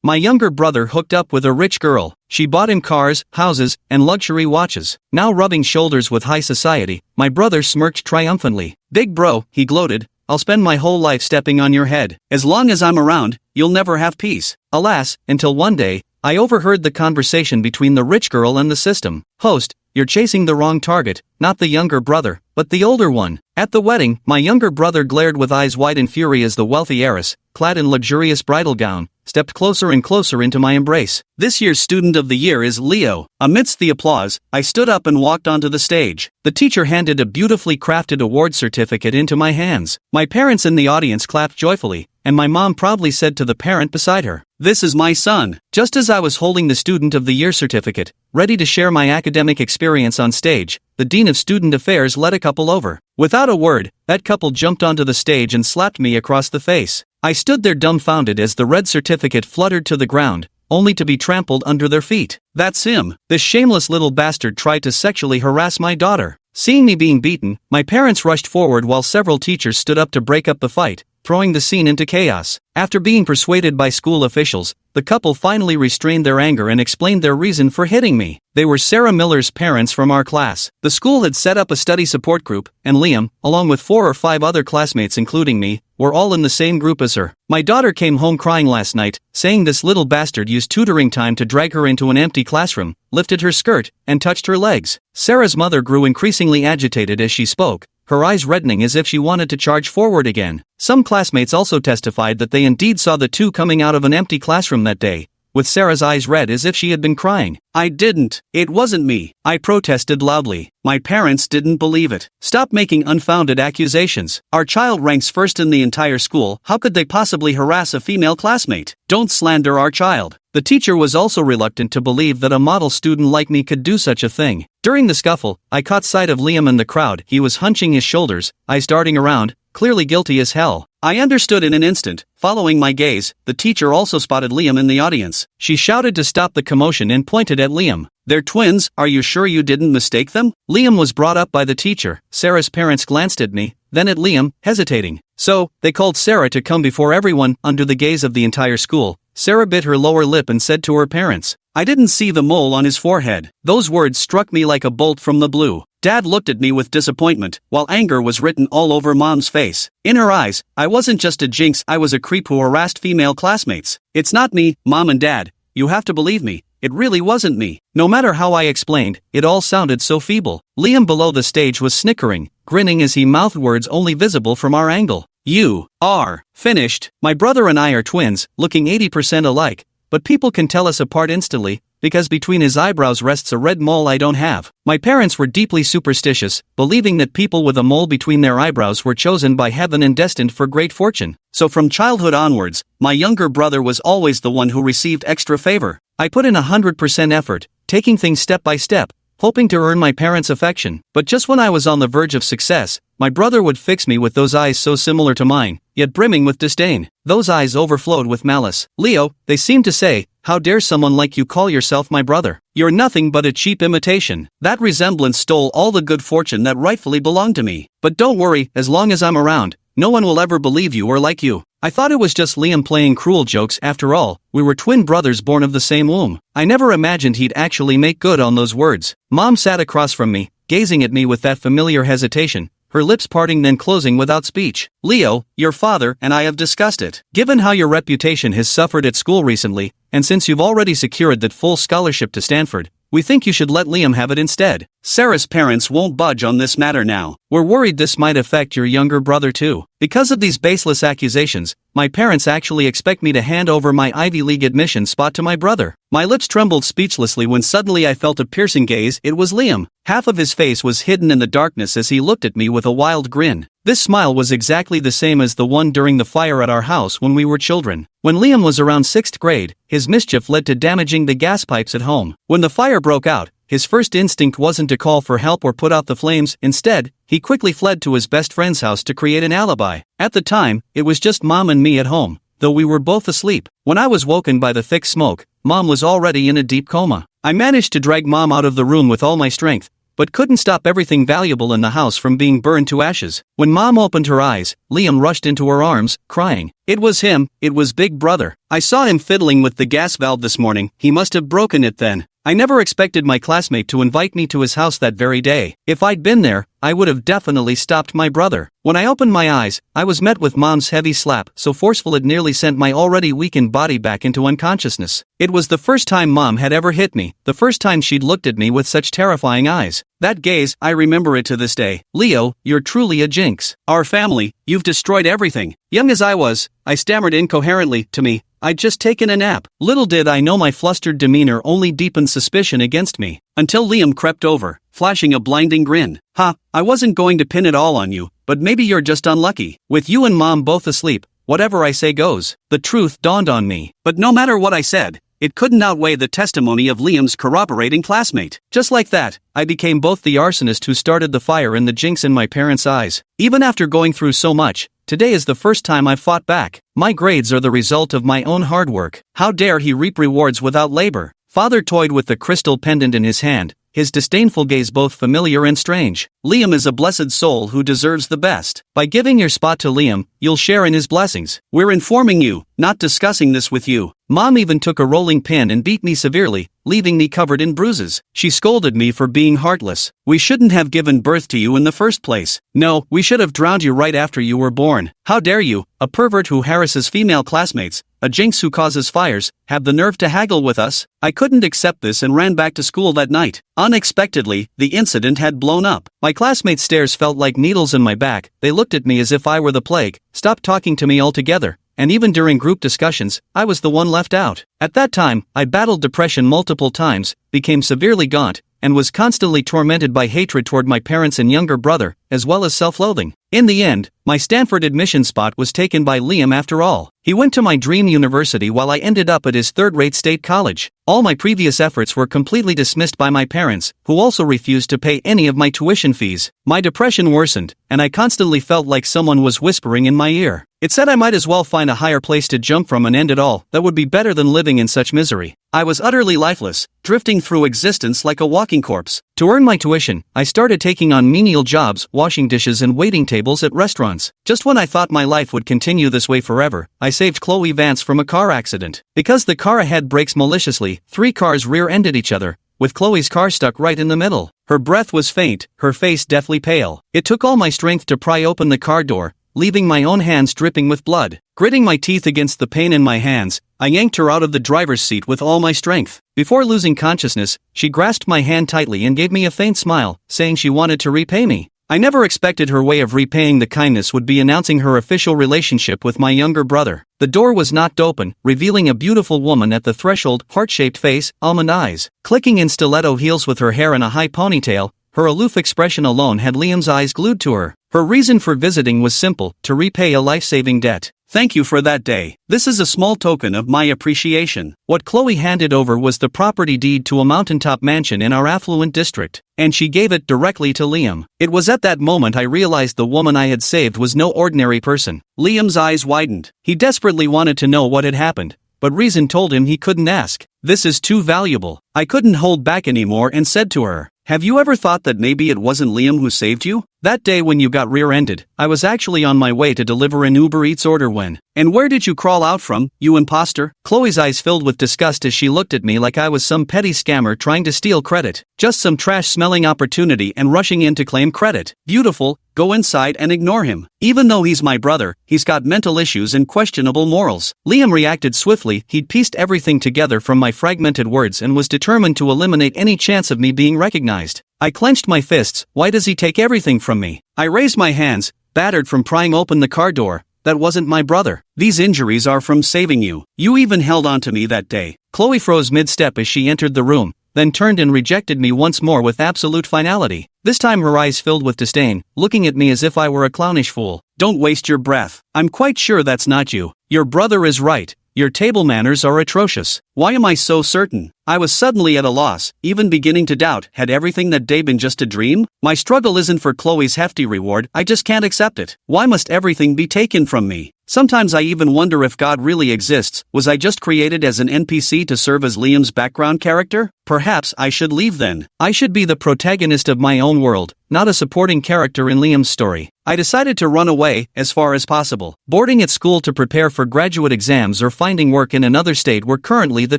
My younger brother hooked up with a rich girl. She bought him cars, houses, and luxury watches. Now rubbing shoulders with high society, my brother smirked triumphantly. Big bro, he gloated, I'll spend my whole life stepping on your head. As long as I'm around, you'll never have peace. Alas, until one day, I overheard the conversation between the rich girl and the system. Host, you're chasing the wrong target, not the younger brother, but the older one. At the wedding, my younger brother glared with eyes wide in fury as the wealthy heiress, clad in luxurious bridal gown, stepped closer and closer into my embrace. This year's student of the year is Leo. Amidst the applause, I stood up and walked onto the stage. The teacher handed a beautifully crafted award certificate into my hands. My parents in the audience clapped joyfully, and my mom proudly said to the parent beside her, "This is my son." Just as I was holding the Student of the Year certificate, ready to share my academic experience on stage, the Dean of Student Affairs led a couple over. Without a word, that couple jumped onto the stage and slapped me across the face. I stood there dumbfounded as the red certificate fluttered to the ground, only to be trampled under their feet. That's him. This shameless little bastard tried to sexually harass my daughter. Seeing me being beaten, my parents rushed forward while several teachers stood up to break up the fight, throwing the scene into chaos. After being persuaded by school officials, the couple finally restrained their anger and explained their reason for hitting me. They were Sarah Miller's parents from our class. The school had set up a study support group, and Liam, along with 4 or 5 other classmates including me, were all in the same group as her. My daughter came home crying last night, saying this little bastard used tutoring time to drag her into an empty classroom, lifted her skirt, and touched her legs. Sarah's mother grew increasingly agitated as she spoke, her eyes reddening as if she wanted to charge forward again. Some classmates also testified that they indeed saw the two coming out of an empty classroom that day, with Sarah's eyes red as if she had been crying. "I didn't. It wasn't me," I protested loudly. My parents didn't believe it. "Stop making unfounded accusations. Our child ranks first in the entire school. How could they possibly harass a female classmate? Don't slander our child." The teacher was also reluctant to believe that a model student like me could do such a thing. During the scuffle, I caught sight of Liam in the crowd. He was hunching his shoulders, eyes darting around, clearly guilty as hell. I understood in an instant. Following my gaze, the teacher also spotted Liam in the audience. She shouted to stop the commotion and pointed at Liam. "They're twins, are you sure you didn't mistake them?" Liam was brought up by the teacher. Sarah's parents glanced at me, then at Liam, hesitating. So, they called Sarah to come before everyone, under the gaze of the entire school. Sarah bit her lower lip and said to her parents, "I didn't see the mole on his forehead." Those words struck me like a bolt from the blue. Dad looked at me with disappointment, while anger was written all over Mom's face. In her eyes, I wasn't just a jinx, I was a creep who harassed female classmates. "It's not me, Mom and Dad. You have to believe me. It really wasn't me." No matter how I explained, it all sounded so feeble. Liam below the stage was snickering, grinning as he mouthed words only visible from our angle. "You are finished." My brother and I are twins, looking 80% alike, but people can tell us apart instantly, because between his eyebrows rests a red mole I don't have. My parents were deeply superstitious, believing that people with a mole between their eyebrows were chosen by heaven and destined for great fortune. So from childhood onwards, my younger brother was always the one who received extra favor. I put in 100% effort, taking things step by step, hoping to earn my parents' affection. But just when I was on the verge of success, my brother would fix me with those eyes so similar to mine, yet brimming with disdain. Those eyes overflowed with malice. "Leo," they seemed to say, "how dare someone like you call yourself my brother? You're nothing but a cheap imitation." That resemblance stole all the good fortune that rightfully belonged to me. "But don't worry, as long as I'm around, no one will ever believe you or like you." I thought it was just Liam playing cruel jokes. After all, we were twin brothers born of the same womb. I never imagined he'd actually make good on those words. Mom sat across from me, gazing at me with that familiar hesitation, her lips parting then closing without speech. "Leo, your father and I have discussed it. Given how your reputation has suffered at school recently, and since you've already secured that full scholarship to Stanford, we think you should let Liam have it instead. Sarah's parents won't budge on this matter now. We're worried this might affect your younger brother too. Because of these baseless accusations, my parents actually expect me to hand over my Ivy League admission spot to my brother." My lips trembled speechlessly when suddenly I felt a piercing gaze. It was Liam. Half of his face was hidden in the darkness as he looked at me with a wild grin. This smile was exactly the same as the one during the fire at our house when we were children. When Liam was around 6th grade, his mischief led to damaging the gas pipes at home. When the fire broke out, his first instinct wasn't to call for help or put out the flames. Instead, he quickly fled to his best friend's house to create an alibi. At the time, it was just Mom and me at home, though we were both asleep. When I was woken by the thick smoke, Mom was already in a deep coma. I managed to drag Mom out of the room with all my strength, but couldn't stop everything valuable in the house from being burned to ashes. When Mom opened her eyes, Liam rushed into her arms, crying. It was him, it was Big Brother. I saw him fiddling with the gas valve this morning, he must have broken it then. I never expected my classmate to invite me to his house that very day. If I'd been there, I would have definitely stopped my brother. When I opened my eyes, I was met with Mom's heavy slap, so forceful it nearly sent my already weakened body back into unconsciousness. It was the first time Mom had ever hit me, the first time she'd looked at me with such terrifying eyes. That gaze, I remember it to this day. Leo, you're truly a jinx. Our family, you've destroyed everything. Young as I was, I stammered incoherently, to me, I'd just taken a nap. Little did I know my flustered demeanor only deepened suspicion against me, until Liam crept over, flashing a blinding grin. Ha, I wasn't going to pin it all on you, but maybe you're just unlucky. With you and Mom both asleep, whatever I say goes. The truth dawned on me. But no matter what I said, it couldn't outweigh the testimony of Liam's corroborating classmate. Just like that, I became both the arsonist who started the fire and the jinx in my parents' eyes. Even after going through so much, today is the first time I've fought back. My grades are the result of my own hard work. How dare he reap rewards without labor? Father toyed with the crystal pendant in his hand, his disdainful gaze both familiar and strange. Liam is a blessed soul who deserves the best. By giving your spot to Liam, you'll share in his blessings. We're informing you, not discussing this with you. Mom even took a rolling pin and beat me severely, leaving me covered in bruises. She scolded me for being heartless. We shouldn't have given birth to you in the first place. No, we should have drowned you right after you were born. How dare you, a pervert who harasses female classmates, a jinx who causes fires, have the nerve to haggle with us? I couldn't accept this and ran back to school that night. Unexpectedly, the incident had blown up. My classmates' stares felt like needles in my back. They looked at me as if I were the plague, stopped talking to me altogether. And even during group discussions, I was the one left out. At that time, I battled depression multiple times, became severely gaunt, and was constantly tormented by hatred toward my parents and younger brother, as well as self-loathing. In the end, my Stanford admission spot was taken by Liam after all. He went to my dream university while I ended up at his third-rate state college. All my previous efforts were completely dismissed by my parents, who also refused to pay any of my tuition fees. My depression worsened, and I constantly felt like someone was whispering in my ear. It said I might as well find a higher place to jump from and end it all, that would be better than living in such misery. I was utterly lifeless, drifting through existence like a walking corpse. To earn my tuition, I started taking on menial jobs, washing dishes and waiting tables at restaurants. Just when I thought my life would continue this way forever, I saved Chloe Vance from a car accident. Because the car ahead brakes maliciously, 3 cars rear-ended each other, with Chloe's car stuck right in the middle. Her breath was faint, her face deathly pale. It took all my strength to pry open the car door, leaving my own hands dripping with blood. Gritting my teeth against the pain in my hands, I yanked her out of the driver's seat with all my strength. Before losing consciousness, she grasped my hand tightly and gave me a faint smile, saying she wanted to repay me. I never expected her way of repaying the kindness would be announcing her official relationship with my younger brother. The door was knocked open, revealing a beautiful woman at the threshold, heart-shaped face, almond eyes, clicking in stiletto heels with her hair in a high ponytail. Her aloof expression alone had Liam's eyes glued to her. Her reason for visiting was simple, to repay a life-saving debt. Thank you for that day. This is a small token of my appreciation. What Chloe handed over was the property deed to a mountaintop mansion in our affluent district, and she gave it directly to Liam. It was at that moment I realized the woman I had saved was no ordinary person. Liam's eyes widened. He desperately wanted to know what had happened, but reason told him he couldn't ask. This is too valuable. I couldn't hold back anymore and said to her, "Have you ever thought that maybe it wasn't Liam who saved you? That day when you got rear-ended, I was actually on my way to deliver an Uber Eats order when. And where did you crawl out from, you imposter?" Chloe's eyes filled with disgust as she looked at me like I was some petty scammer trying to steal credit. Just some trash-smelling opportunity and rushing in to claim credit. Beautiful, go inside and ignore him. Even though he's my brother, he's got mental issues and questionable morals. Liam reacted swiftly. He'd pieced everything together from my fragmented words and was determined to eliminate any chance of me being recognized. I clenched my fists. Why does he take everything from me? I raised my hands, battered from prying open the car door. That wasn't my brother. These injuries are from saving you. You even held on to me that day. Chloe froze mid-step as she entered the room, then turned and rejected me once more with absolute finality. This time her eyes filled with disdain, looking at me as if I were a clownish fool. Don't waste your breath. I'm quite sure that's not you. Your brother is right. Your table manners are atrocious. Why am I so certain? I was suddenly at a loss, even beginning to doubt, had everything that day been just a dream? My struggle isn't for Chloe's hefty reward, I just can't accept it. Why must everything be taken from me? Sometimes I even wonder if God really exists. Was I just created as an NPC to serve as Liam's background character? Perhaps I should leave then. I should be the protagonist of my own world, not a supporting character in Liam's story. I decided to run away, as far as possible. Boarding at school to prepare for graduate exams or finding work in another state were currently the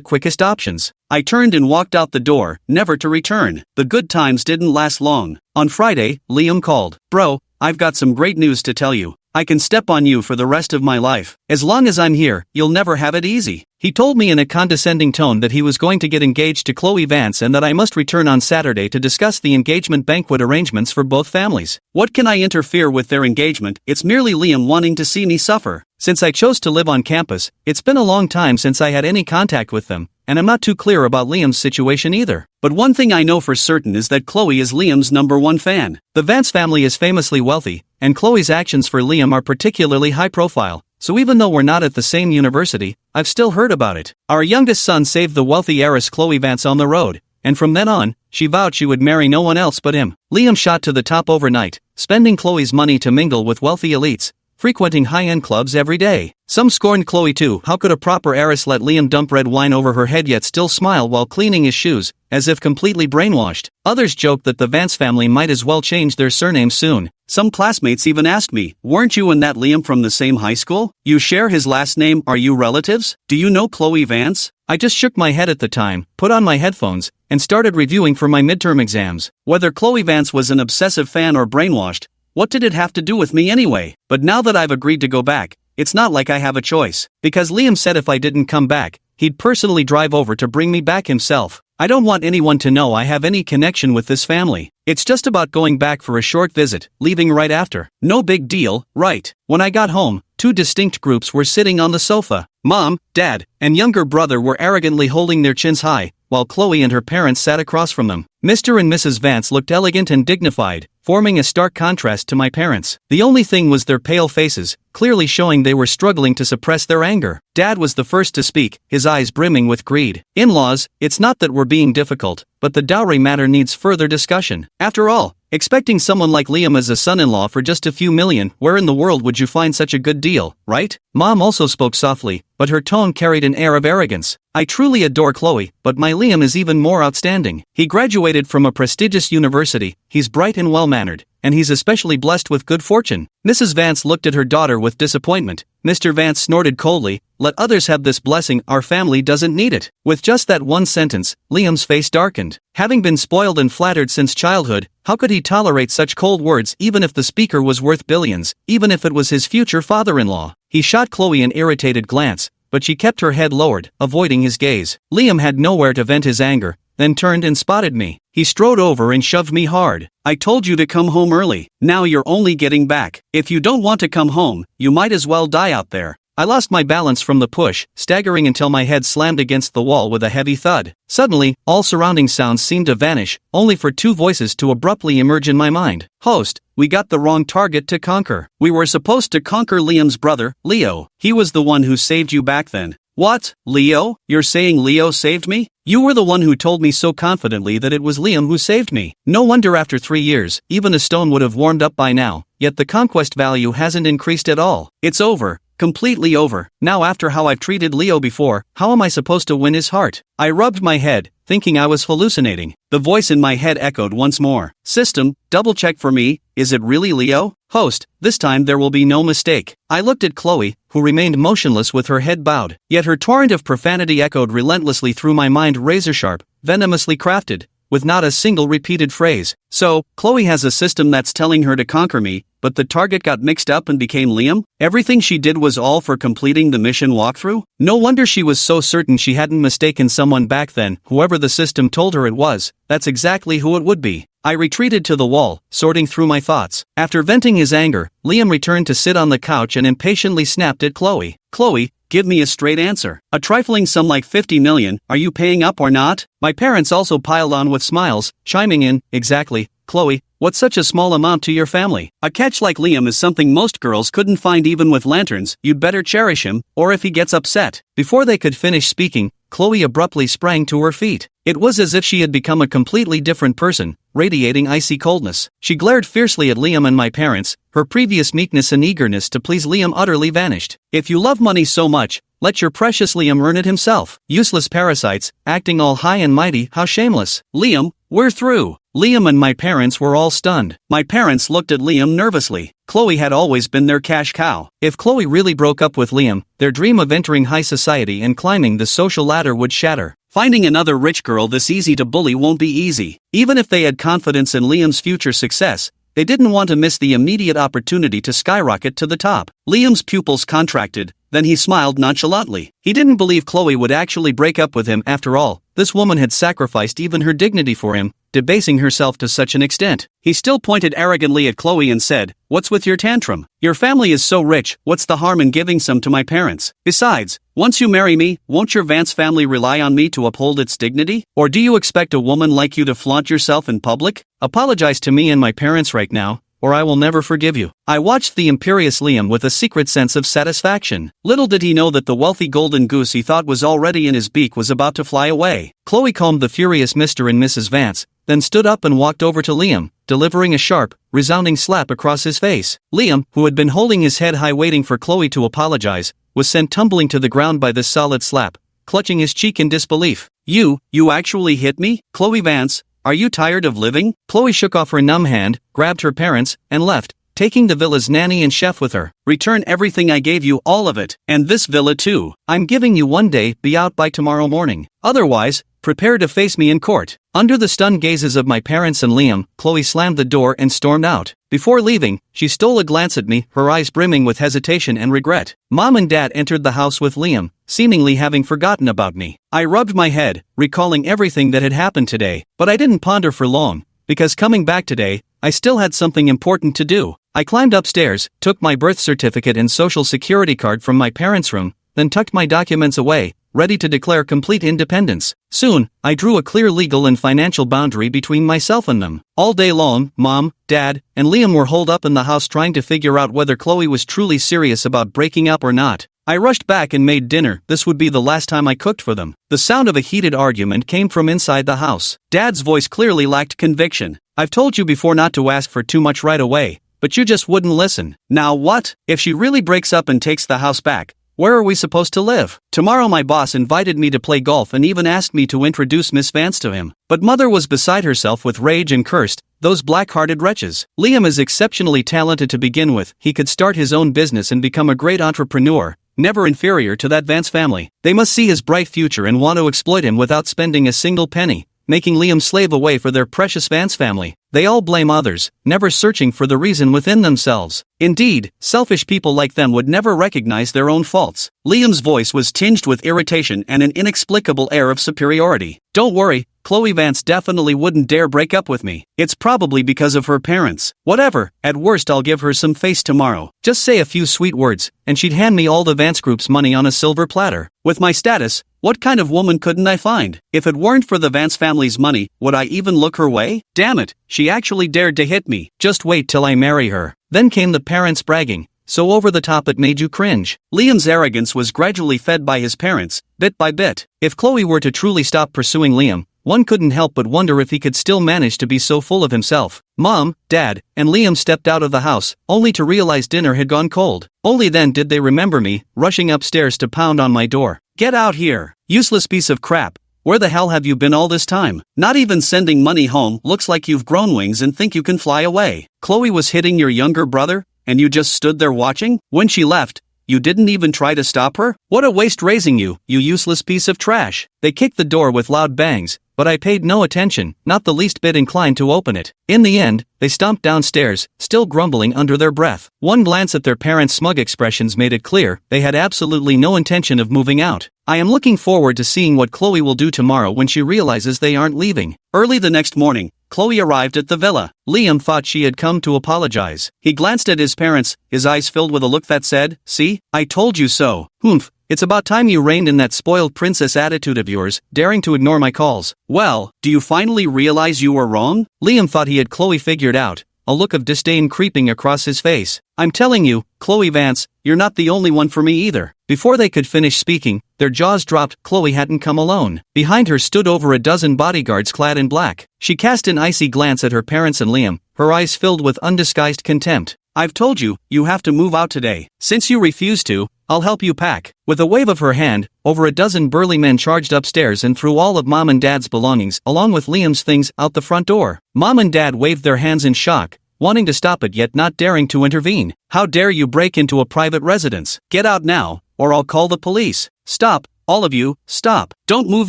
quickest options. I turned and walked out the door, never to return. The good times didn't last long. On Friday, Liam called. Bro, I've got some great news to tell you. I can step on you for the rest of my life. As long as I'm here, you'll never have it easy. He told me in a condescending tone that he was going to get engaged to Chloe Vance and that I must return on Saturday to discuss the engagement banquet arrangements for both families. What can I interfere with their engagement? It's merely Liam wanting to see me suffer. Since I chose to live on campus, it's been a long time since I had any contact with them, and I'm not too clear about Liam's situation either. But one thing I know for certain is that Chloe is Liam's #1 fan. The Vance family is famously wealthy, and Chloe's actions for Liam are particularly high profile. So even though we're not at the same university, I've still heard about it. Our youngest son saved the wealthy heiress Chloe Vance on the road, and from then on, she vowed she would marry no one else but him. Liam shot to the top overnight, spending Chloe's money to mingle with wealthy elites, frequenting high-end clubs every day. Some scorned Chloe too. How could a proper heiress let Liam dump red wine over her head yet still smile while cleaning his shoes, as if completely brainwashed? Others joked that the Vance family might as well change their surname soon. Some classmates even asked me, weren't you and that Liam from the same high school? You share his last name, are you relatives? Do you know Chloe Vance? I just shook my head at the time, put on my headphones, and started reviewing for my midterm exams. Whether Chloe Vance was an obsessive fan or brainwashed, what did it have to do with me anyway? But now that I've agreed to go back, it's not like I have a choice. Because Liam said if I didn't come back, he'd personally drive over to bring me back himself. I don't want anyone to know I have any connection with this family. It's just about going back for a short visit, leaving right after. No big deal, right? When I got home, two distinct groups were sitting on the sofa. Mom, Dad, and younger brother were arrogantly holding their chins high, while Chloe and her parents sat across from them. Mr. and Mrs. Vance looked elegant and dignified, forming a stark contrast to my parents. The only thing was their pale faces, clearly showing they were struggling to suppress their anger. Dad was the first to speak, his eyes brimming with greed. In-laws, it's not that we're being difficult, but the dowry matter needs further discussion. After all, expecting someone like Liam as a son-in-law for just a few million, where in the world would you find such a good deal, right? Mom also spoke softly, but her tone carried an air of arrogance. I truly adore Chloe, but my Liam is even more outstanding. He graduated from a prestigious university, he's bright and well-mannered, and he's especially blessed with good fortune. Mrs. Vance looked at her daughter with disappointment. Mr. Vance snorted coldly, let others have this blessing, our family doesn't need it. With just that one sentence, Liam's face darkened. Having been spoiled and flattered since childhood, how could he tolerate such cold words even if the speaker was worth billions, even if it was his future father-in-law? He shot Chloe an irritated glance, but she kept her head lowered, avoiding his gaze. Liam had nowhere to vent his anger, then turned and spotted me. He strode over and shoved me hard. I told you to come home early. Now you're only getting back. If you don't want to come home, you might as well die out there. I lost my balance from the push, staggering until my head slammed against the wall with a heavy thud. Suddenly, all surrounding sounds seemed to vanish, only for two voices to abruptly emerge in my mind. Host, we got the wrong target to conquer. We were supposed to conquer Liam's brother, Leo. He was the one who saved you back then. What? Leo? You're saying Leo saved me? You were the one who told me so confidently that it was Liam who saved me. No wonder after 3 years, even a stone would have warmed up by now, yet the conquest value hasn't increased at all. It's over. Completely over. Now after how I've treated Leo before, how am I supposed to win his heart? I rubbed my head, thinking I was hallucinating. The voice in my head echoed once more. System, double check for me, is it really Leo? Host, this time there will be no mistake. I looked at Chloe, who remained motionless with her head bowed, yet her torrent of profanity echoed relentlessly through my mind, razor-sharp, venomously crafted, with not a single repeated phrase. So, Chloe has a system that's telling her to conquer me, but the target got mixed up and became Liam? Everything she did was all for completing the mission walkthrough? No wonder she was so certain she hadn't mistaken someone back then. Whoever the system told her it was, that's exactly who it would be. I retreated to the wall, sorting through my thoughts. After venting his anger, Liam returned to sit on the couch and impatiently snapped at Chloe. Chloe, give me a straight answer. A trifling sum like 50 million, are you paying up or not? My parents also piled on with smiles, chiming in, exactly, Chloe, what's such a small amount to your family? A catch like Liam is something most girls couldn't find even with lanterns. You'd better cherish him, or if he gets upset. Before they could finish speaking, Chloe abruptly sprang to her feet. It was as if she had become a completely different person, radiating icy coldness. She glared fiercely at Liam and my parents, her previous meekness and eagerness to please Liam utterly vanished. If you love money so much, let your precious Liam earn it himself. Useless parasites, acting all high and mighty, how shameless. Liam, we're through. Liam and my parents were all stunned. My parents looked at Liam nervously. Chloe had always been their cash cow. If Chloe really broke up with Liam, their dream of entering high society and climbing the social ladder would shatter. Finding another rich girl this easy to bully won't be easy. Even if they had confidence in Liam's future success, they didn't want to miss the immediate opportunity to skyrocket to the top. Liam's pupils contracted, then he smiled nonchalantly. He didn't believe Chloe would actually break up with him after all. This woman had sacrificed even her dignity for him, debasing herself to such an extent. He still pointed arrogantly at Chloe and said, "What's with your tantrum? Your family is so rich, what's the harm in giving some to my parents? Besides, once you marry me, won't your Vance family rely on me to uphold its dignity? Or do you expect a woman like you to flaunt yourself in public? Apologize to me and my parents right now, or I will never forgive you." I watched the imperious Liam with a secret sense of satisfaction. Little did he know that the wealthy golden goose he thought was already in his beak was about to fly away. Chloe calmed the furious Mr. and Mrs. Vance, then stood up and walked over to Liam, delivering a sharp, resounding slap across his face. Liam, who had been holding his head high waiting for Chloe to apologize, was sent tumbling to the ground by this solid slap, clutching his cheek in disbelief. You actually hit me? Chloe Vance, are you tired of living? Chloe shook off her numb hand, grabbed her parents, and left, taking the villa's nanny and chef with her. Return everything I gave you, all of it, and this villa too. I'm giving you one day, be out by tomorrow morning. Otherwise, prepare to face me in court. Under the stunned gazes of my parents and Liam, Chloe slammed the door and stormed out. Before leaving, she stole a glance at me, her eyes brimming with hesitation and regret. Mom and Dad entered the house with Liam, seemingly having forgotten about me. I rubbed my head, recalling everything that had happened today, but I didn't ponder for long, because coming back today, I still had something important to do. I climbed upstairs, took my birth certificate and social security card from my parents' room, then tucked my documents away, ready to declare complete independence. Soon, I drew a clear legal and financial boundary between myself and them. All day long, Mom, Dad, and Liam were holed up in the house trying to figure out whether Chloe was truly serious about breaking up or not. I rushed back and made dinner. This would be the last time I cooked for them. The sound of a heated argument came from inside the house. Dad's voice clearly lacked conviction. I've told you before not to ask for too much right away, but you just wouldn't listen. Now what? If she really breaks up and takes the house back, where are we supposed to live? Tomorrow my boss invited me to play golf and even asked me to introduce Miss Vance to him. But Mother was beside herself with rage and cursed, "Those black-hearted wretches." Liam is exceptionally talented to begin with. He could start his own business and become a great entrepreneur, never inferior to that Vance family. They must see his bright future and want to exploit him without spending a single penny, making Liam slave away for their precious Vance family. They all blame others, never searching for the reason within themselves. Indeed, selfish people like them would never recognize their own faults. Liam's voice was tinged with irritation and an inexplicable air of superiority. Don't worry, Chloe Vance definitely wouldn't dare break up with me. It's probably because of her parents. Whatever, at worst I'll give her some face tomorrow. Just say a few sweet words, and she'd hand me all the Vance Group's money on a silver platter. With my status, what kind of woman couldn't I find? If it weren't for the Vance family's money, would I even look her way? Damn it, she actually dared to hit me. Just wait till I marry her. Then came the parents bragging, so over the top it made you cringe. Liam's arrogance was gradually fed by his parents, bit by bit. If Chloe were to truly stop pursuing Liam, one couldn't help but wonder if he could still manage to be so full of himself. Mom, Dad, and Liam stepped out of the house, only to realize dinner had gone cold. Only then did they remember me, rushing upstairs to pound on my door. Get out here, useless piece of crap. Where the hell have you been all this time? Not even sending money home. Looks like you've grown wings and think you can fly away. Chloe was hitting your younger brother, and you just stood there watching? When she left, you didn't even try to stop her? What a waste raising you, you useless piece of trash. They kicked the door with loud bangs, but I paid no attention, not the least bit inclined to open it. In the end, they stomped downstairs, still grumbling under their breath. One glance at their parents' smug expressions made it clear they had absolutely no intention of moving out. I am looking forward to seeing what Chloe will do tomorrow when she realizes they aren't leaving. Early the next morning, Chloe arrived at the villa. Liam thought she had come to apologize. He glanced at his parents, his eyes filled with a look that said, "See, I told you so. Humph. It's about time you reined in that spoiled princess attitude of yours, daring to ignore my calls. Well, do you finally realize you were wrong?" Liam thought he had Chloe figured out, a look of disdain creeping across his face. I'm telling you, Chloe Vance, you're not the only one for me either. Before they could finish speaking, their jaws dropped. Chloe hadn't come alone. Behind her stood over a dozen bodyguards clad in black. She cast an icy glance at her parents and Liam, her eyes filled with undisguised contempt. I've told you, you have to move out today. Since you refuse to, I'll help you pack. With a wave of her hand, over a dozen burly men charged upstairs and threw all of Mom and Dad's belongings, along with Liam's things, out the front door. Mom and Dad waved their hands in shock, wanting to stop it yet not daring to intervene. How dare you break into a private residence? Get out now, or I'll call the police. Stop, all of you, stop. Don't move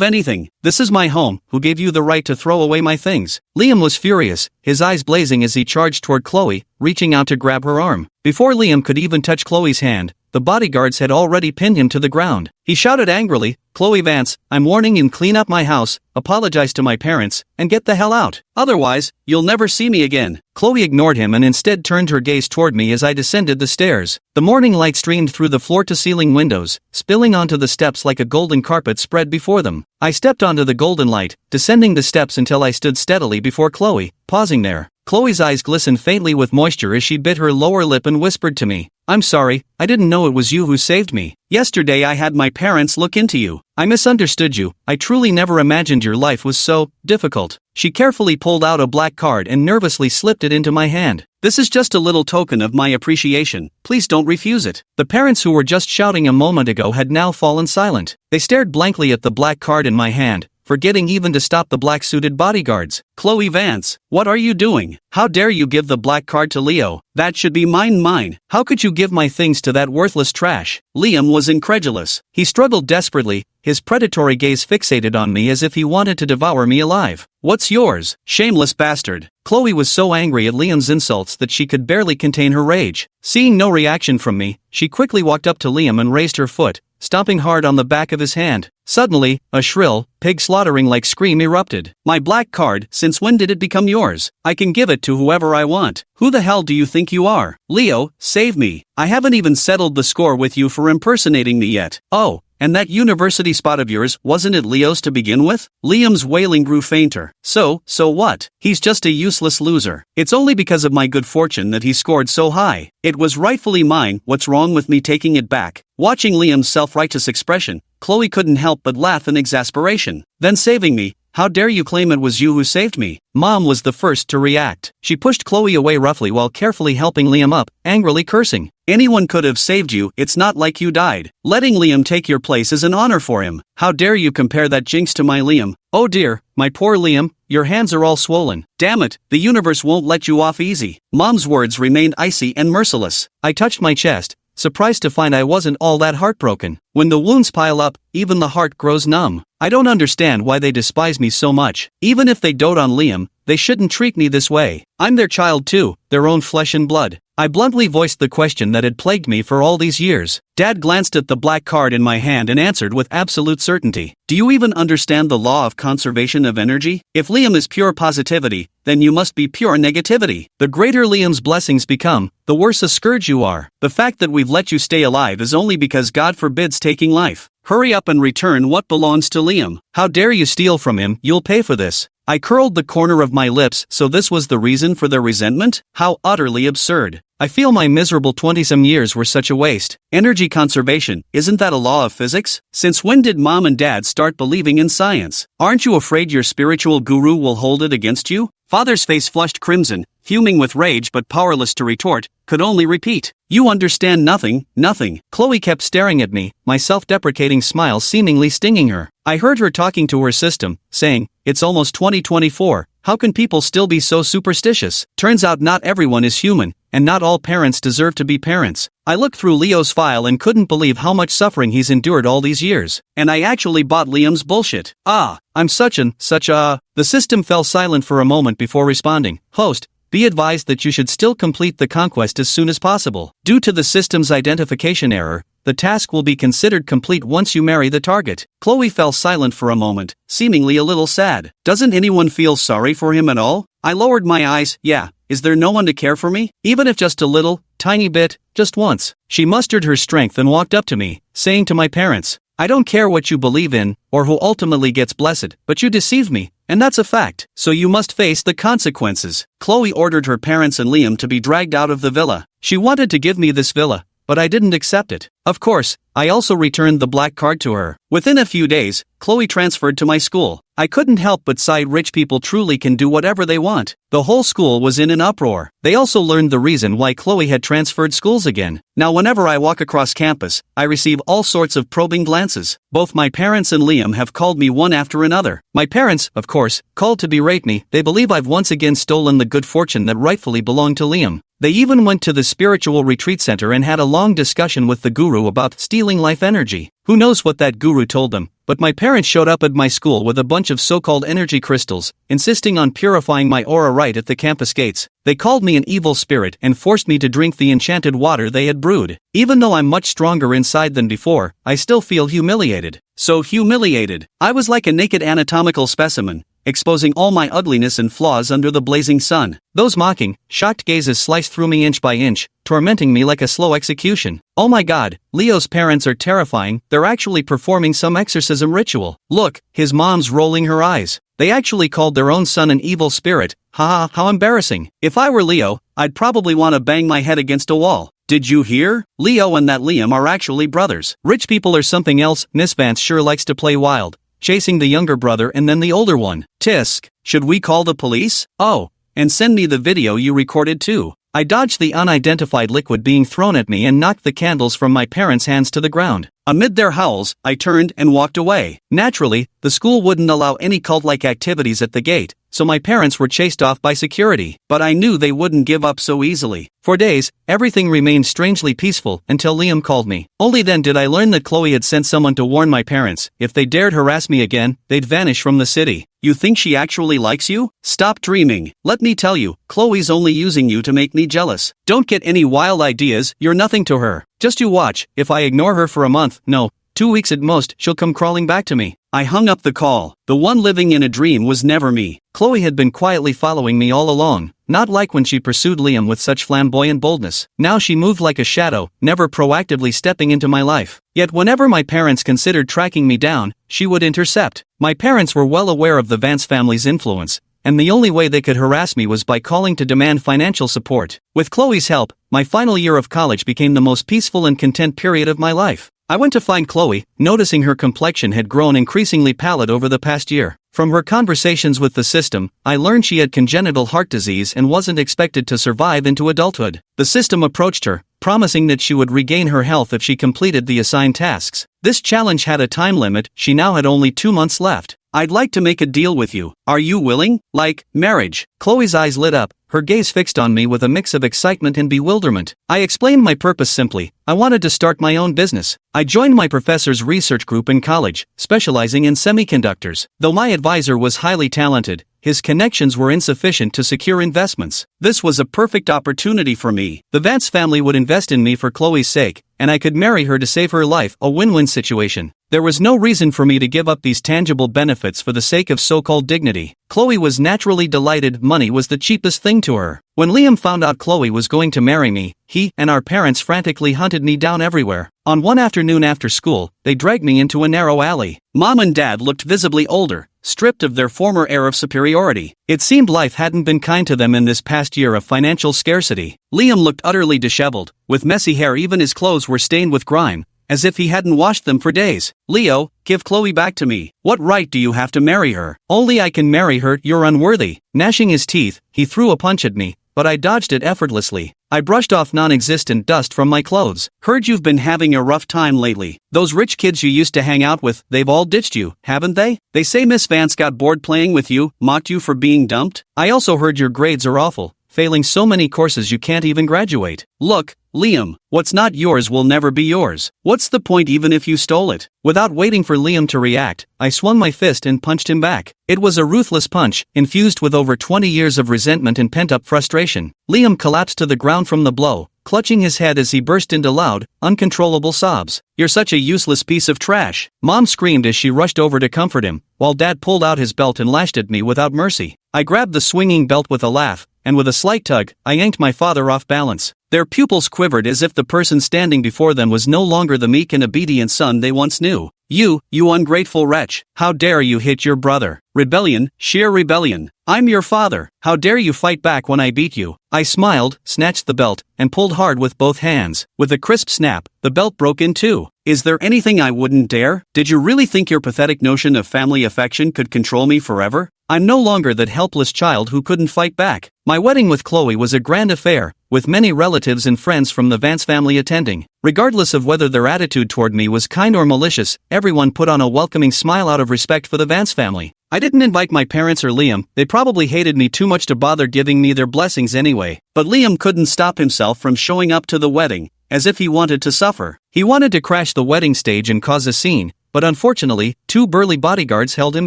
anything. This is my home. Who gave you the right to throw away my things? Liam was furious, his eyes blazing as he charged toward Chloe, reaching out to grab her arm. Before Liam could even touch Chloe's hand, the bodyguards had already pinned him to the ground. He shouted angrily, Chloe Vance, I'm warning you, clean up my house, apologize to my parents, and get the hell out. Otherwise, you'll never see me again. Chloe ignored him and instead turned her gaze toward me as I descended the stairs. The morning light streamed through the floor-to-ceiling windows, spilling onto the steps like a golden carpet spread before them. I stepped onto the golden light, descending the steps until I stood steadily before Chloe, pausing there. Chloe's eyes glistened faintly with moisture as she bit her lower lip and whispered to me, I'm sorry, I didn't know it was you who saved me. Yesterday I had my parents look into you. I misunderstood you. I truly never imagined your life was so difficult. She carefully pulled out a black card and nervously slipped it into my hand. This is just a little token of my appreciation. Please don't refuse it. The parents who were just shouting a moment ago had now fallen silent. They stared blankly at the black card in my hand, forgetting even to stop the black-suited bodyguards. Chloe Vance, what are you doing? How dare you give the black card to Leo? That should be mine. How could you give my things to that worthless trash? Liam was incredulous. He struggled desperately, his predatory gaze fixated on me as if he wanted to devour me alive. What's yours, shameless bastard? Chloe was so angry at Liam's insults that she could barely contain her rage. Seeing no reaction from me, she quickly walked up to Liam and raised her foot, stomping hard on the back of his hand. Suddenly, a shrill, pig-slaughtering-like scream erupted. My black card, since when did it become yours? I can give it to whoever I want. Who the hell do you think you are? Leo, save me. I haven't even settled the score with you for impersonating me yet. Oh, and that university spot of yours, wasn't it Leo's to begin with? Liam's wailing grew fainter. So what? He's just a useless loser. It's only because of my good fortune that he scored so high. It was rightfully mine. What's wrong with me taking it back? Watching Liam's self-righteous expression, Chloe couldn't help but laugh in exasperation. Then saving me. How dare you claim it was you who saved me? Mom was the first to react. She pushed Chloe away roughly while carefully helping Liam up, angrily cursing. Anyone could have saved you, it's not like you died. Letting Liam take your place is an honor for him. How dare you compare that jinx to my Liam? Oh dear, my poor Liam, your hands are all swollen. Damn it, the universe won't let you off easy. Mom's words remained icy and merciless. I touched my chest, surprised to find I wasn't all that heartbroken. When the wounds pile up, even the heart grows numb. I don't understand why they despise me so much. Even if they dote on Liam, they shouldn't treat me this way. I'm their child too, their own flesh and blood. I bluntly voiced the question that had plagued me for all these years. Dad glanced at the black card in my hand and answered with absolute certainty. Do you even understand the law of conservation of energy? If Liam is pure positivity, then you must be pure negativity. The greater Liam's blessings become, the worse a scourge you are. The fact that we've let you stay alive is only because God forbids taking life. Hurry up and return what belongs to Liam. How dare you steal from him? You'll pay for this. I curled the corner of my lips. So this was the reason for their resentment? How utterly absurd. I feel my miserable 20-some years were such a waste. Energy conservation, isn't that a law of physics? Since when did Mom and Dad start believing in science? Aren't you afraid your spiritual guru will hold it against you? Father's face flushed crimson, fuming with rage but powerless to retort, could only repeat. You understand nothing. Chloe kept staring at me, my self-deprecating smile seemingly stinging her. I heard her talking to her system, saying, it's almost 2024, how can people still be so superstitious? Turns out not everyone is human, and not all parents deserve to be parents. I looked through Leo's file and couldn't believe how much suffering he's endured all these years. And I actually bought Liam's bullshit. I'm such a... The system fell silent for a moment before responding. Host, be advised that you should still complete the conquest as soon as possible. Due to the system's identification error, the task will be considered complete once you marry the target. Chloe fell silent for a moment, seemingly a little sad. Doesn't anyone feel sorry for him at all? I lowered my eyes. Yeah, is there no one to care for me? Even if just a little, tiny bit, just once. She mustered her strength and walked up to me, saying to my parents, I don't care what you believe in, or who ultimately gets blessed, but you deceived me, and that's a fact, so you must face the consequences. Chloe ordered her parents and Liam to be dragged out of the villa. She wanted to give me this villa, but I didn't accept it. Of course, I also returned the black card to her. Within a few days, Chloe transferred to my school. I couldn't help but sigh. Rich people truly can do whatever they want. The whole school was in an uproar. They also learned the reason why Chloe had transferred schools again. Now whenever I walk across campus, I receive all sorts of probing glances. Both my parents and Liam have called me one after another. My parents, of course, called to berate me. They believe I've once again stolen the good fortune that rightfully belonged to Liam. They even went to the spiritual retreat center and had a long discussion with the guru about stealing life energy. Who knows what that guru told them, but my parents showed up at my school with a bunch of so-called energy crystals, insisting on purifying my aura right at the campus gates. They called me an evil spirit and forced me to drink the enchanted water they had brewed. Even though I'm much stronger inside than before, I still feel humiliated. So humiliated. I was like a naked anatomical specimen, exposing all my ugliness and flaws under the blazing sun. Those mocking, shocked gazes sliced through me inch by inch, tormenting me like a slow execution. Oh my god, Leo's parents are terrifying. They're actually performing some exorcism ritual. Look, his mom's rolling her eyes. They actually called their own son an evil spirit. Haha, how embarrassing. If I were Leo, I'd probably want to bang my head against a wall. Did you hear? Leo and that Liam are actually brothers. Rich people are something else. Miss Vance sure likes to play wild, chasing the younger brother and then the older one. Tisk, should we call the police? Oh, and send me the video you recorded too. I dodged the unidentified liquid being thrown at me and knocked the candles from my parents' hands to the ground. Amid their howls, I turned and walked away. Naturally, the school wouldn't allow any cult-like activities at the gate, so my parents were chased off by security. But I knew they wouldn't give up so easily. For days, everything remained strangely peaceful until Liam called me. Only then did I learn that Chloe had sent someone to warn my parents. If they dared harass me again, they'd vanish from the city. You think she actually likes you? Stop dreaming. Let me tell you, Chloe's only using you to make me jealous. Don't get any wild ideas, you're nothing to her. Just you watch, if I ignore her for a month, no, 2 weeks at most, she'll come crawling back to me. I hung up the call. The one living in a dream was never me. Chloe had been quietly following me all along, not like when she pursued Liam with such flamboyant boldness. Now she moved like a shadow, never proactively stepping into my life. Yet whenever my parents considered tracking me down, she would intercept. My parents were well aware of the Vance family's influence, and the only way they could harass me was by calling to demand financial support. With Chloe's help, my final year of college became the most peaceful and content period of my life. I went to find Chloe, noticing her complexion had grown increasingly pallid over the past year. From her conversations with the system, I learned she had congenital heart disease and wasn't expected to survive into adulthood. The system approached her, promising that she would regain her health if she completed the assigned tasks. This challenge had a time limit. She now had only 2 months left. I'd like to make a deal with you. Are you willing? Like, marriage. Chloe's eyes lit up, her gaze fixed on me with a mix of excitement and bewilderment. I explained my purpose simply. I wanted to start my own business. I joined my professor's research group in college, specializing in semiconductors. Though my advisor was highly talented, his connections were insufficient to secure investments. This was a perfect opportunity for me. The Vance family would invest in me for Chloe's sake, and I could marry her to save her life, a win-win situation. There was no reason for me to give up these tangible benefits for the sake of so-called dignity. Chloe was naturally delighted. Money was the cheapest thing to her. When Liam found out Chloe was going to marry me, he and our parents frantically hunted me down everywhere. On one afternoon after school, they dragged me into a narrow alley. Mom and Dad looked visibly older, stripped of their former air of superiority. It seemed life hadn't been kind to them in this past year of financial scarcity. Liam looked utterly disheveled, with messy hair. Even his clothes were stained with grime, as if he hadn't washed them for days. Leo, give Chloe back to me. What right do you have to marry her? Only I can marry her. You're unworthy. Gnashing his teeth, he threw a punch at me, but I dodged it effortlessly. I brushed off non-existent dust from my clothes. Heard you've been having a rough time lately. Those rich kids you used to hang out with, they've all ditched you, haven't they? They say Miss Vance got bored playing with you, mocked you for being dumped. I also heard your grades are awful, failing so many courses you can't even graduate. Look, Liam, what's not yours will never be yours. What's the point even if you stole it? Without waiting for Liam to react, I swung my fist and punched him back. It was a ruthless punch, infused with over 20 years of resentment and pent-up frustration. Liam collapsed to the ground from the blow, clutching his head as he burst into loud, uncontrollable sobs. You're such a useless piece of trash. Mom screamed as she rushed over to comfort him, while Dad pulled out his belt and lashed at me without mercy. I grabbed the swinging belt with a laugh, and with a slight tug, I yanked my father off balance. Their pupils quivered as if the person standing before them was no longer the meek and obedient son they once knew. You ungrateful wretch, how dare you hit your brother? Rebellion, sheer rebellion. I'm your father, how dare you fight back when I beat you? I smiled, snatched the belt, and pulled hard with both hands. With a crisp snap, the belt broke in two. Is there anything I wouldn't dare? Did you really think your pathetic notion of family affection could control me forever? I'm no longer that helpless child who couldn't fight back. My wedding with Chloe was a grand affair, with many relatives and friends from the Vance family attending. Regardless of whether their attitude toward me was kind or malicious, everyone put on a welcoming smile out of respect for the Vance family. I didn't invite my parents or Liam, they probably hated me too much to bother giving me their blessings anyway. But Liam couldn't stop himself from showing up to the wedding, as if he wanted to suffer. He wanted to crash the wedding stage and cause a scene, but unfortunately, two burly bodyguards held him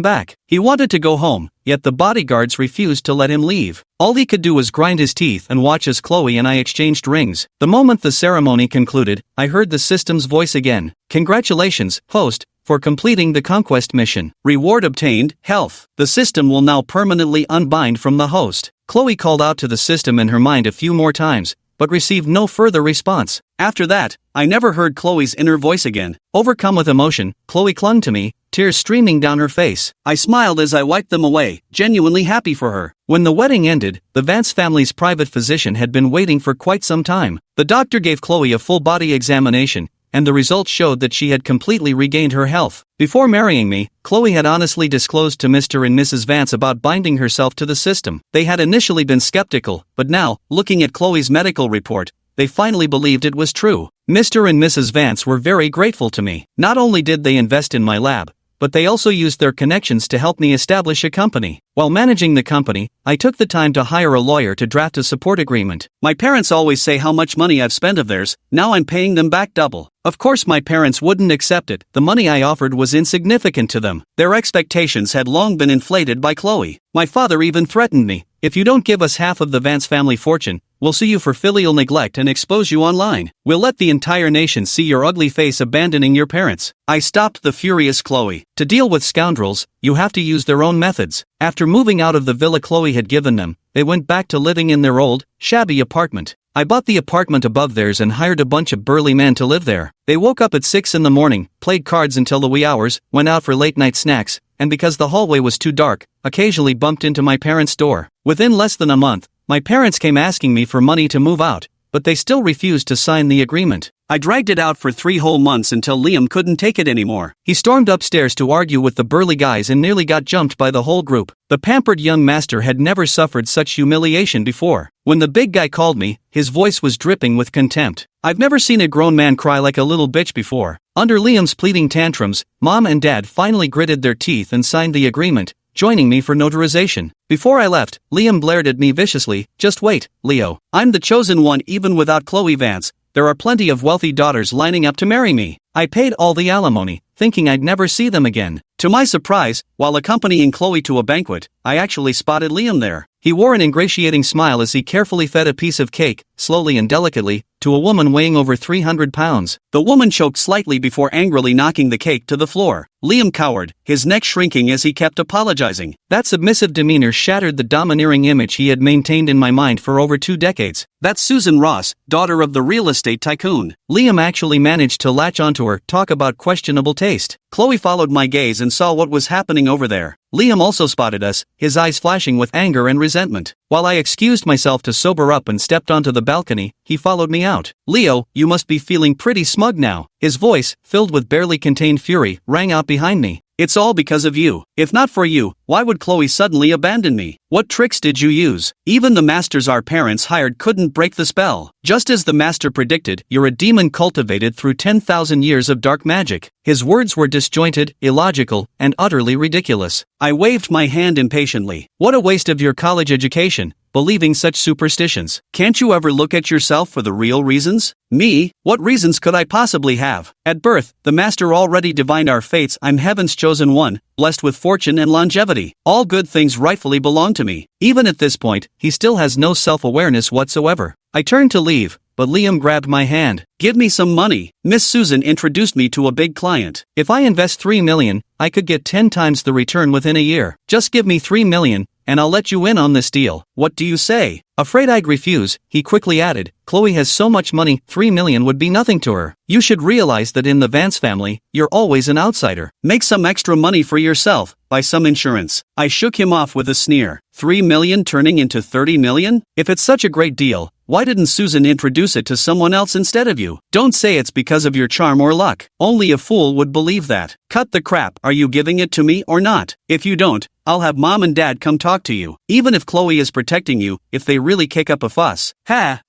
back. He wanted to go home, yet the bodyguards refused to let him leave. All he could do was grind his teeth and watch as Chloe and I exchanged rings. The moment the ceremony concluded, I heard the system's voice again. Congratulations, host, for completing the conquest mission. Reward obtained, health. The system will now permanently unbind from the host. Chloe called out to the system in her mind a few more times, but received no further response. After that, I never heard Chloe's inner voice again. Overcome with emotion, Chloe clung to me, tears streaming down her face. I smiled as I wiped them away, genuinely happy for her. When the wedding ended, the Vance family's private physician had been waiting for quite some time. The doctor gave Chloe a full body examination, and the results showed that she had completely regained her health. Before marrying me, Chloe had honestly disclosed to Mr. and Mrs. Vance about binding herself to the system. They had initially been skeptical, but now, looking at Chloe's medical report, they finally believed it was true. Mr. and Mrs. Vance were very grateful to me. Not only did they invest in my lab, but they also used their connections to help me establish a company. While managing the company, I took the time to hire a lawyer to draft a support agreement. My parents always say how much money I've spent of theirs, now I'm paying them back double. Of course my parents wouldn't accept it, the money I offered was insignificant to them. Their expectations had long been inflated by Chloe. My father even threatened me, if you don't give us half of the Vance family fortune, we'll sue you for filial neglect and expose you online. We'll let the entire nation see your ugly face abandoning your parents. I stopped the furious Chloe. To deal with scoundrels, you have to use their own methods. After moving out of the villa Chloe had given them, they went back to living in their old, shabby apartment. I bought the apartment above theirs and hired a bunch of burly men to live there. They woke up at 6 in the morning, played cards until the wee hours, went out for late-night snacks, and because the hallway was too dark, occasionally bumped into my parents' door. Within less than a month, my parents came asking me for money to move out, but they still refused to sign the agreement. I dragged it out for 3 whole months until Liam couldn't take it anymore. He stormed upstairs to argue with the burly guys and nearly got jumped by the whole group. The pampered young master had never suffered such humiliation before. When the big guy called me, his voice was dripping with contempt. I've never seen a grown man cry like a little bitch before. Under Liam's pleading tantrums, Mom and Dad finally gritted their teeth and signed the agreement, joining me for notarization. Before I left, Liam blared at me viciously, "Just wait, Leo. I'm the chosen one even without Chloe Vance. There are plenty of wealthy daughters lining up to marry me." I paid all the alimony, thinking I'd never see them again. To my surprise, while accompanying Chloe to a banquet, I actually spotted Liam there. He wore an ingratiating smile as he carefully fed a piece of cake, slowly and delicately, to a woman weighing over 300 pounds. The woman choked slightly before angrily knocking the cake to the floor. Liam cowered, his neck shrinking as he kept apologizing. That submissive demeanor shattered the domineering image he had maintained in my mind for over 2 decades. That's Susan Ross, daughter of the real estate tycoon. Liam actually managed to latch onto her, talk about questionable taste. Chloe followed my gaze and saw what was happening over there. Liam also spotted us, his eyes flashing with anger and resentment. While I excused myself to sober up and stepped onto the balcony, he followed me out. "Leo, you must be feeling pretty smug now." His voice, filled with barely contained fury, rang out behind me. "It's all because of you. If not for you, why would Chloe suddenly abandon me? What tricks did you use? Even the masters our parents hired couldn't break the spell. Just as the master predicted, you're a demon cultivated through 10,000 years of dark magic." His words were disjointed, illogical, and utterly ridiculous. I waved my hand impatiently. "What a waste of your college education, believing such superstitions. Can't you ever look at yourself for the real reasons?" "Me? What reasons could I possibly have? At birth, the master already divined our fates. I'm heaven's chosen one, blessed with fortune and longevity. All good things rightfully belong to me." Even at this point, he still has no self-awareness whatsoever. I turned to leave, but Liam grabbed my hand. "Give me some money. Miss Susan introduced me to a big client. If I invest $3 million, I could get 10 times the return within a year. Just give me $3 million, and I'll let you in on this deal. What do you say?" Afraid I'd refuse, he quickly added, Chloe has so much money, 3 million would be nothing to her. You should realize that in the Vance family, you're always an outsider. Make some extra money for yourself, buy some insurance. I shook him off with a sneer. 3 million turning into 30 million? If it's such a great deal, why didn't Susan introduce it to someone else instead of you? Don't say it's because of your charm or luck. Only a fool would believe that. Cut the crap. Are you giving it to me or not? If you don't, I'll have mom and dad come talk to you. Even if Chloe is protecting you, if they really kick up a fuss.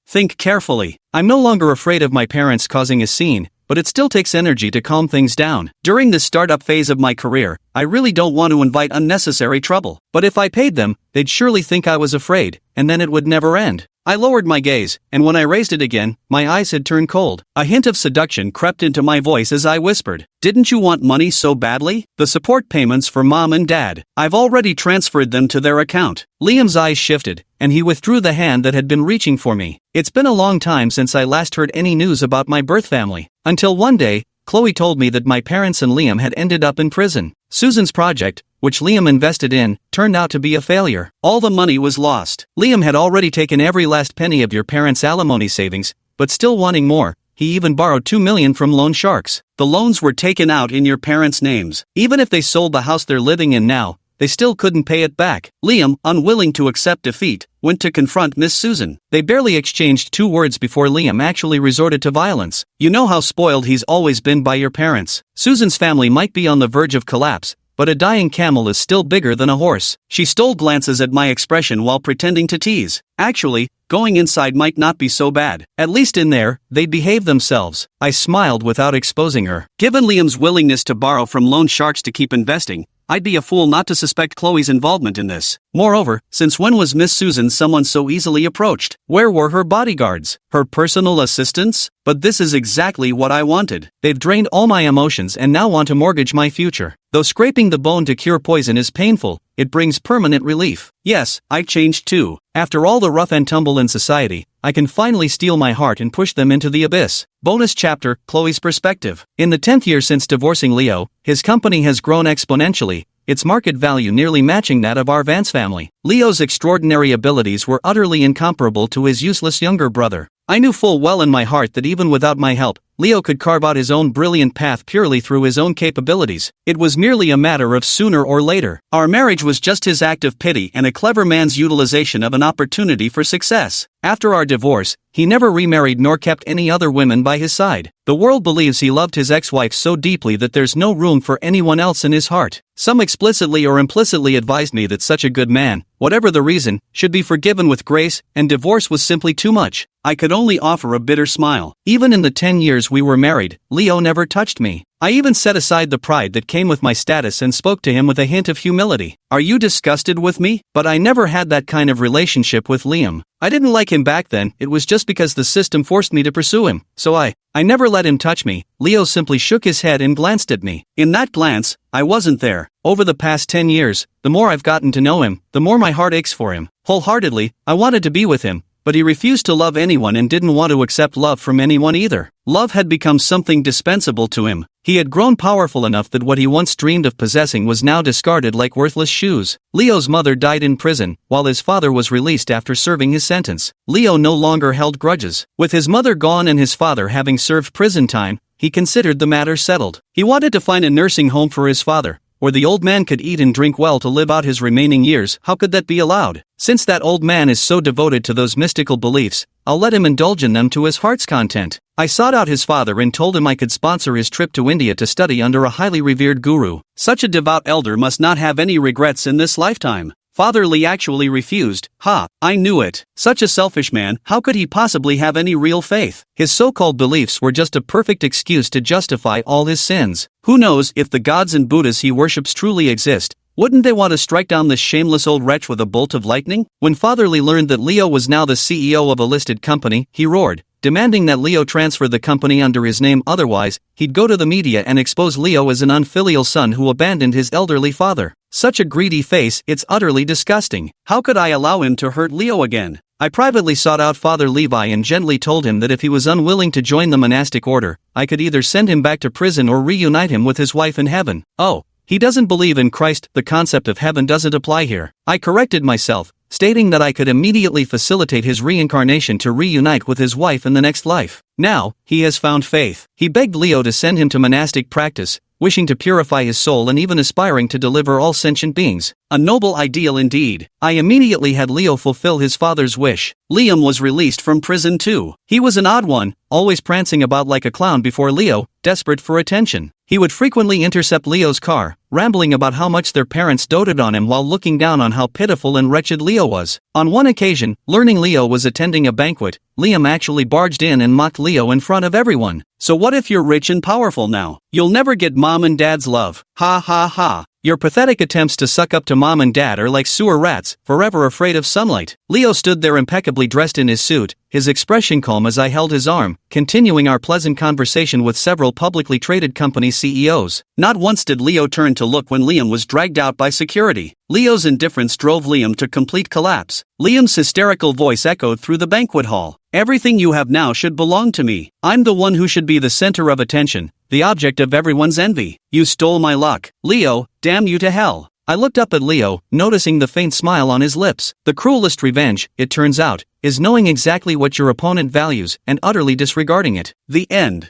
Think carefully. I'm no longer afraid of my parents causing a scene, but it still takes energy to calm things down. During this startup phase of my career, I really don't want to invite unnecessary trouble. But if I paid them, they'd surely think I was afraid, and then it would never end. I lowered my gaze, and when I raised it again, my eyes had turned cold. A hint of seduction crept into my voice as I whispered, Didn't you want money so badly? The support payments for mom and dad. I've already transferred them to their account. Liam's eyes shifted, and he withdrew the hand that had been reaching for me. It's been a long time since I last heard any news about my birth family. Until one day, Chloe told me that my parents and Liam had ended up in prison. Susan's project, which Liam invested in, turned out to be a failure. All the money was lost. Liam had already taken every last penny of your parents' alimony savings, but still wanting more, he even borrowed 2 million from loan sharks. The loans were taken out in your parents' names. Even if they sold the house they're living in now, they still couldn't pay it back. Liam, unwilling to accept defeat, went to confront Miss Susan. They barely exchanged 2 words before Liam actually resorted to violence. You know how spoiled he's always been by your parents. Susan's family might be on the verge of collapse, but a dying camel is still bigger than a horse. She stole glances at my expression while pretending to tease. Actually, going inside might not be so bad. At least in there, they'd behave themselves. I smiled without exposing her. Given Liam's willingness to borrow from loan sharks to keep investing, I'd be a fool not to suspect Chloe's involvement in this. Moreover, since when was Miss Susan someone so easily approached? Where were her bodyguards? Her personal assistants? But this is exactly what I wanted. They've drained all my emotions and now want to mortgage my future. Though scraping the bone to cure poison is painful, it brings permanent relief. Yes, I changed too. After all the rough and tumble in society, I can finally steal my heart and push them into the abyss. Bonus chapter, Chloe's perspective. In the 10th year since divorcing Leo, his company has grown exponentially, its market value nearly matching that of our Vance family. Leo's extraordinary abilities were utterly incomparable to his useless younger brother. I knew full well in my heart that even without my help, Leo could carve out his own brilliant path purely through his own capabilities. It was merely a matter of sooner or later. Our marriage was just his act of pity and a clever man's utilization of an opportunity for success. After our divorce, he never remarried nor kept any other women by his side. The world believes he loved his ex-wife so deeply that there's no room for anyone else in his heart. Some explicitly or implicitly advised me that such a good man, whatever the reason, should be forgiven with grace, and divorce was simply too much. I could only offer a bitter smile. Even in the 10 years we were married, Leo never touched me. I even set aside the pride that came with my status and spoke to him with a hint of humility. Are you disgusted with me? But I never had that kind of relationship with Liam. I didn't like him back then, it was just because the system forced me to pursue him. So I never let him touch me. Leo simply shook his head and glanced at me. In that glance, I wasn't there. Over the past 10 years, the more I've gotten to know him, the more my heart aches for him. Wholeheartedly, I wanted to be with him. But he refused to love anyone and didn't want to accept love from anyone either. Love had become something dispensable to him. He had grown powerful enough that what he once dreamed of possessing was now discarded like worthless shoes. Leo's mother died in prison, while his father was released after serving his sentence. Leo no longer held grudges. With his mother gone and his father having served prison time, he considered the matter settled. He wanted to find a nursing home for his father, where the old man could eat and drink well to live out his remaining years. How could that be allowed? Since that old man is so devoted to those mystical beliefs, I'll let him indulge in them to his heart's content. I sought out his father and told him I could sponsor his trip to India to study under a highly revered guru. Such a devout elder must not have any regrets in this lifetime. Father Lee actually refused. I knew it. Such a selfish man, how could he possibly have any real faith? His so-called beliefs were just a perfect excuse to justify all his sins. Who knows if the gods and Buddhas he worships truly exist? Wouldn't they want to strike down this shameless old wretch with a bolt of lightning? When Father Lee learned that Leo was now the CEO of a listed company, he roared, demanding that Leo transfer the company under his name, otherwise, he'd go to the media and expose Leo as an unfilial son who abandoned his elderly father. Such a greedy face, it's utterly disgusting. How could I allow him to hurt Leo again? I privately sought out Father Levi and gently told him that if he was unwilling to join the monastic order, I could either send him back to prison or reunite him with his wife in heaven. Oh, he doesn't believe in Christ, the concept of heaven doesn't apply here. I corrected myself. stating that I could immediately facilitate his reincarnation to reunite with his wife in the next life. Now, he has found faith. He begged Leo to send him to monastic practice, wishing to purify his soul and even aspiring to deliver all sentient beings. A noble ideal indeed. I immediately had Leo fulfill his father's wish. Liam was released from prison too. He was an odd one, always prancing about like a clown before Leo, desperate for attention. He would frequently intercept Leo's car, rambling about how much their parents doted on him while looking down on how pitiful and wretched Leo was. On one occasion, learning Leo was attending a banquet, Liam actually barged in and mocked Leo in front of everyone. So what if you're rich and powerful now? You'll never get mom and dad's love. Ha ha ha. Your pathetic attempts to suck up to mom and dad are like sewer rats, forever afraid of sunlight. Leo stood there impeccably dressed in his suit, his expression calm as I held his arm, continuing our pleasant conversation with several publicly traded company CEOs. Not once did Leo turn to look when Liam was dragged out by security. Leo's indifference drove Liam to complete collapse. Liam's hysterical voice echoed through the banquet hall. Everything you have now should belong to me. I'm the one who should be the center of attention, the object of everyone's envy. You stole my luck. Leo, damn you to hell. I looked up at Leo, noticing the faint smile on his lips. The cruelest revenge, it turns out, is knowing exactly what your opponent values and utterly disregarding it. The end.